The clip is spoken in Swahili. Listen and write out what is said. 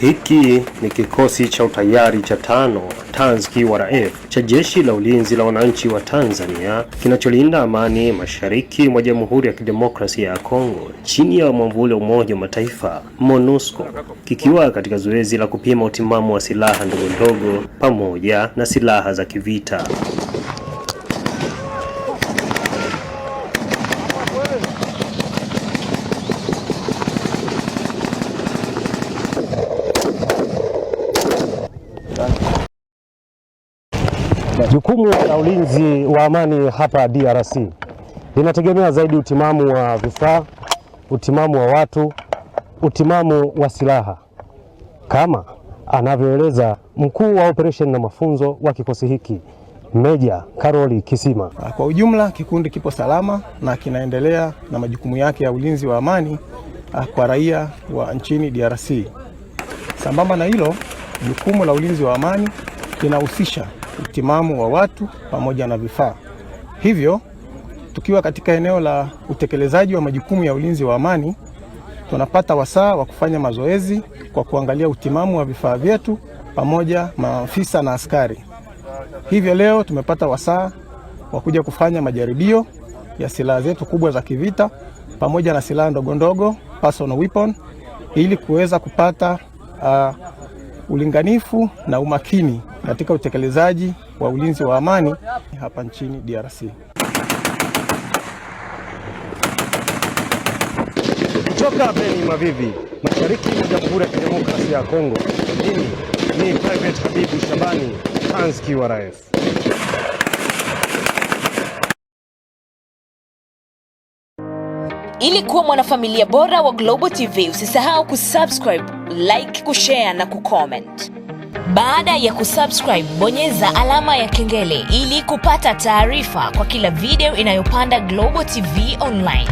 Hiki ni kikosi cha utayari cha 5 TANZQRF cha Jeshi la Ulinzi la Wananchi wa Tanzania kinacholinda amani mashariki mwa Jamhuri ya Kidemokrasia ya Kongo chini ya mwamvuli wa Umoja wa Mataifa MONUSCO, kikiwa katika zoezi la kupima utimamu wa silaha ndogo ndogo pamoja na silaha za kivita. Jukumu la ulinzi wa amani hapa DRC linategemea zaidi utimamu wa vifaa, utimamu wa watu, utimamu wa silaha, kama anavyoeleza mkuu wa operation na mafunzo wa kikosi hiki, Meja Karoli Kisima. Kwa ujumla kikundi kipo salama na kinaendelea na majukumu yake ya ulinzi wa amani kwa raia wa nchini DRC. Sambamba na hilo, jukumu la ulinzi wa amani linahusisha utimamu wa watu pamoja na vifaa. Hivyo, tukiwa katika eneo la utekelezaji wa majukumu ya ulinzi wa amani, tunapata wasaa wa kufanya mazoezi kwa kuangalia utimamu wa vifaa vyetu pamoja maafisa na askari. Hivyo leo tumepata wasaa wa kuja kufanya majaribio ya silaha zetu kubwa za kivita pamoja na silaha ndogo ndogo, personal weapon, ili kuweza kupata ulinganifu na umakini katika utekelezaji wa ulinzi wa amani hapa nchini DRC. Kutoka Beni Mavivi, mashariki mwa Jamhuri ya Kidemokrasia ya Kongo, mimi ni Private Habibu Shabani, TANZQRF. Ili kuwa mwanafamilia bora wa Global TV, usisahau kusubscribe, like, kushare na kucomment. Baada ya kusubscribe, bonyeza alama ya kengele ili kupata taarifa kwa kila video inayopanda Global TV Online.